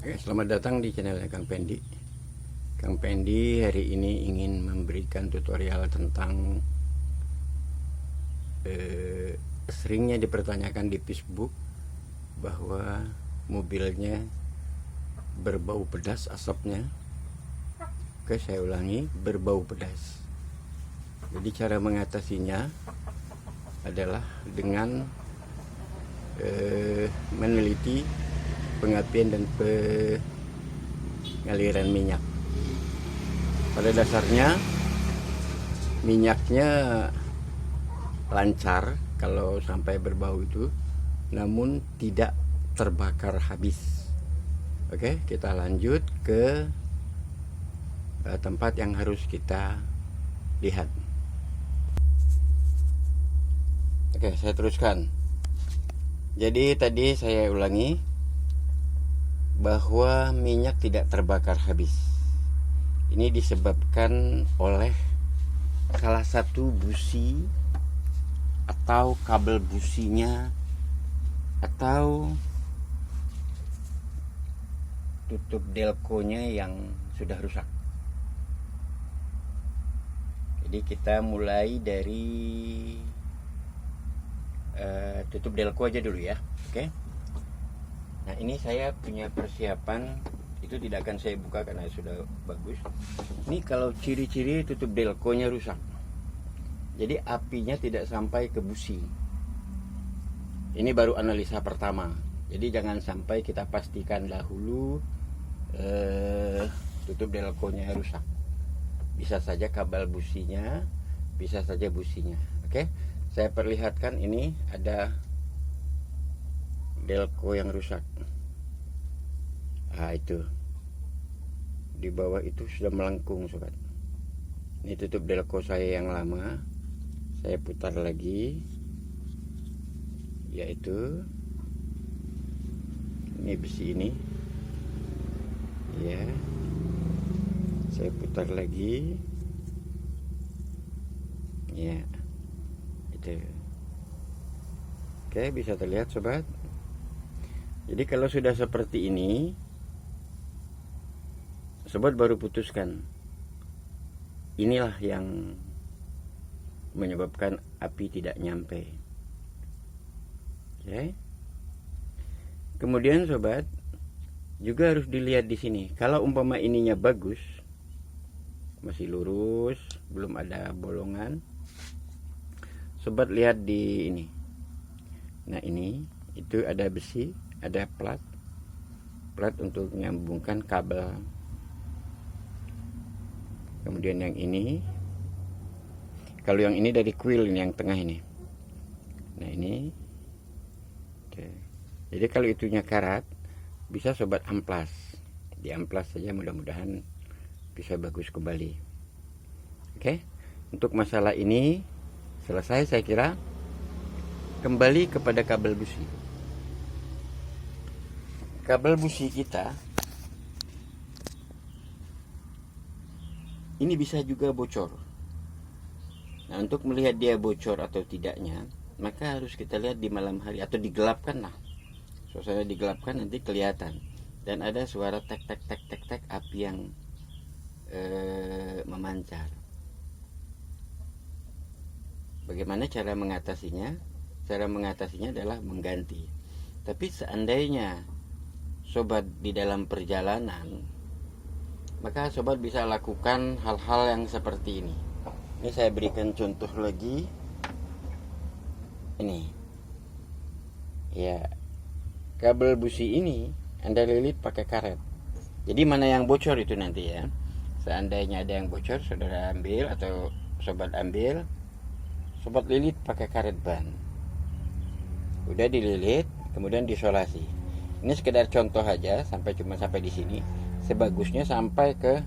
Oke, selamat datang di channel Kang Pendi. Kang Pendi hari ini ingin memberikan tutorial tentang seringnya dipertanyakan di Facebook bahwa mobilnya berbau pedas asapnya. Oke, saya ulangi, berbau pedas. Jadi cara mengatasinya adalah dengan meneliti pengapian dan pengaliran minyak. Pada dasarnya minyaknya lancar kalau sampai berbau itu, namun tidak terbakar habis. Oke, kita lanjut ke tempat yang harus kita lihat. Oke, saya teruskan. Jadi tadi saya ulangi bahwa minyak tidak terbakar habis. Ini disebabkan oleh salah satu busi atau kabel businya atau tutup delconya yang sudah rusak. Jadi kita mulai dari tutup delco aja dulu ya. Oke. Nah, ini saya punya persiapan, itu tidak akan saya buka karena sudah bagus. Ini kalau ciri-ciri tutup delconya rusak, jadi apinya tidak sampai ke busi. Ini baru analisa pertama. Jadi jangan sampai kita pastikan dahulu tutup delconya rusak. Bisa saja kabel businya, bisa saja businya. Oke, saya perlihatkan ini ada delco yang rusak. Nah, itu di bawah itu sudah melengkung, sobat. Ini tutup delco saya yang lama, saya putar lagi, yaitu ini besi ini ya, saya putar lagi ya, itu. Oke, bisa terlihat sobat. Jadi kalau sudah seperti ini, sobat baru putuskan inilah yang menyebabkan api tidak nyampe. Oke. Kemudian sobat juga harus dilihat di sini. Kalau umpama ininya bagus, masih lurus, belum ada bolongan, sobat lihat di ini. Nah, ini itu ada besi, ada plat untuk menyambungkan kabel. Kemudian yang ini, kalau yang ini dari kuil, ini yang tengah ini. Nah, ini oke. Jadi kalau itunya karat, bisa sobat amplas, di amplas saja, mudah-mudahan bisa bagus kembali. Oke, untuk masalah ini selesai saya kira. Kembali kepada kabel busi. Kabel busi kita ini bisa juga bocor. Nah, untuk melihat dia bocor atau tidaknya, maka harus kita lihat di malam hari atau digelapkan lah. Suasana digelapkan, nanti kelihatan. Dan ada suara tek tek tek tek tek api yang memancar. Bagaimana cara mengatasinya? Cara mengatasinya adalah mengganti. Tapi seandainya sobat di dalam perjalanan, maka sobat bisa lakukan hal-hal yang seperti ini. Ini saya berikan contoh lagi. Ini ya, kabel busi ini Anda lilit pakai karet. Jadi mana yang bocor itu nanti ya. Seandainya ada yang bocor, saudara ambil atau sobat ambil, sobat lilit pakai karet ban. Udah dililit, kemudian disolasi. Ini sekedar contoh aja, cuma sampai di sini. Sebagusnya sampai ke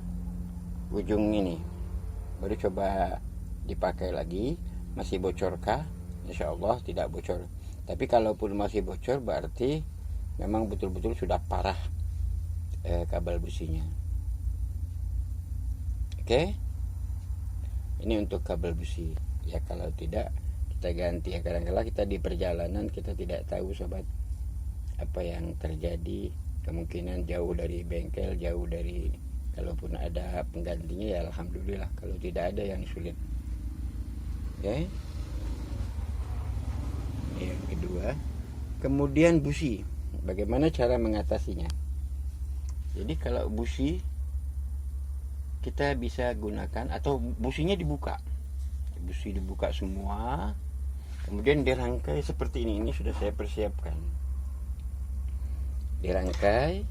ujung ini, baru coba dipakai lagi. Masih bocorkah? Insya Allah tidak bocor. Tapi kalaupun masih bocor, berarti memang betul-betul sudah parah kabel businya. Oke, ini untuk kabel busi ya. Kalau tidak, kita ganti ya. Kadang-kadang kita di perjalanan kita tidak tahu sobat apa yang terjadi, kemungkinan jauh dari bengkel, jauh dari, kalaupun ada penggantinya ya alhamdulillah, kalau tidak ada yang sulit. Oke. Yang kedua, kemudian busi, bagaimana cara mengatasinya? Jadi kalau busi kita bisa gunakan, atau businya dibuka semua, kemudian dirangkai seperti ini sudah saya persiapkan. Dirangkai,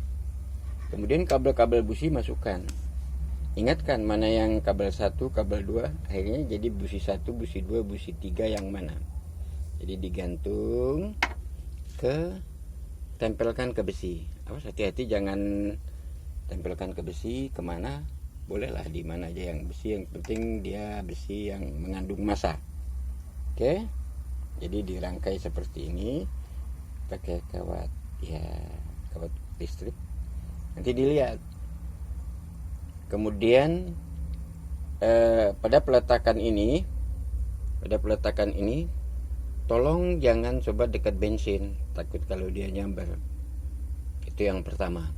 kemudian kabel-kabel busi masukkan. Ingatkan mana yang kabel 1, kabel 2, akhirnya jadi busi 1, busi 2, busi 3 yang mana. Jadi digantung tempelkan ke besi. Awas, hati-hati jangan tempelkan ke besi kemana, bolehlah di mana aja yang besi, yang penting dia besi yang mengandung massa. Oke. Jadi dirangkai seperti ini pakai kawat listrik. Nanti dilihat. Kemudian pada peletakan ini tolong jangan coba dekat bensin, takut kalau dia nyambar. Itu yang pertama.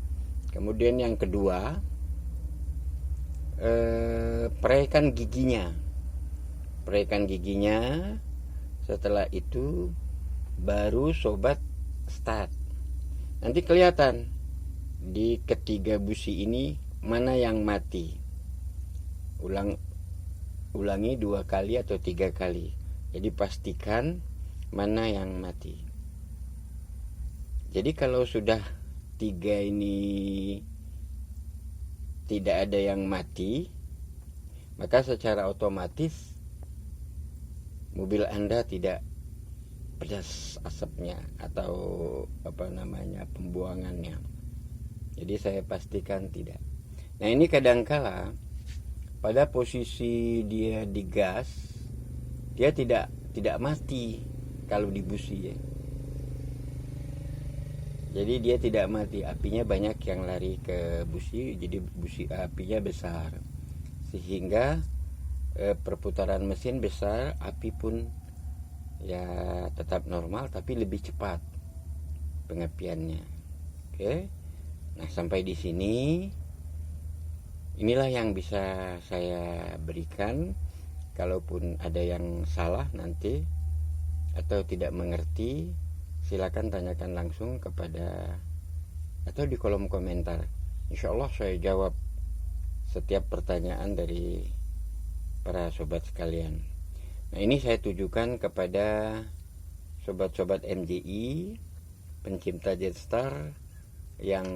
Kemudian yang kedua, peraikan giginya. Setelah itu baru sobat start. Nanti kelihatan di ketiga busi ini mana yang mati. Ulangi 2 kali atau 3 kali. Jadi pastikan mana yang mati. Jadi kalau sudah 3 ini tidak ada yang mati, maka secara otomatis mobil Anda tidak pedas asapnya atau pembuangannya. Jadi saya pastikan tidak. Nah, ini kadangkala pada posisi dia digas, dia tidak mati kalau di busi ya. Jadi dia tidak mati, apinya banyak yang lari ke busi, jadi busi apinya besar. Sehingga perputaran mesin besar, api pun ya tetap normal tapi lebih cepat pengapiannya. Oke. Nah, sampai di sini inilah yang bisa saya berikan. Kalaupun ada yang salah nanti atau tidak mengerti, silakan tanyakan langsung kepada atau di kolom komentar. Insya Allah saya jawab setiap pertanyaan dari para sobat sekalian. Nah, ini saya tujukan kepada sobat-sobat MJI, pencinta Jetstar yang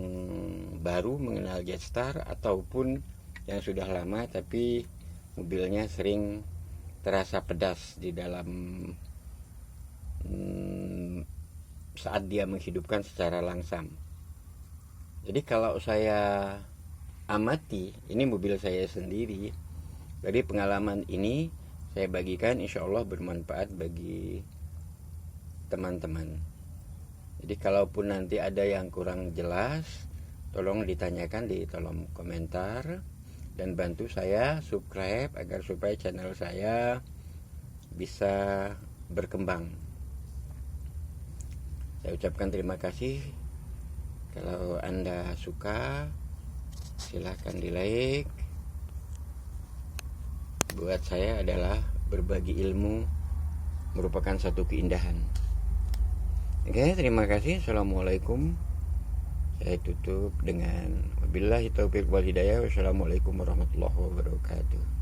baru mengenal Jetstar ataupun yang sudah lama tapi mobilnya sering terasa pedas di dalam saat dia menghidupkan secara langsam. Jadi kalau saya amati, ini mobil saya sendiri, dari pengalaman ini saya bagikan, insya Allah bermanfaat bagi teman-teman. Jadi kalaupun nanti ada yang kurang jelas, tolong ditanyakan di kolom komentar dan bantu saya subscribe agar supaya channel saya bisa berkembang. Saya ucapkan terima kasih. Kalau Anda suka, silahkan di like. Buat saya adalah berbagi ilmu merupakan satu keindahan. Oke, terima kasih. Assalamualaikum. Saya tutup dengan wabillahi taufiq wal hidayah. Wassalamualaikum warahmatullahi wabarakatuh.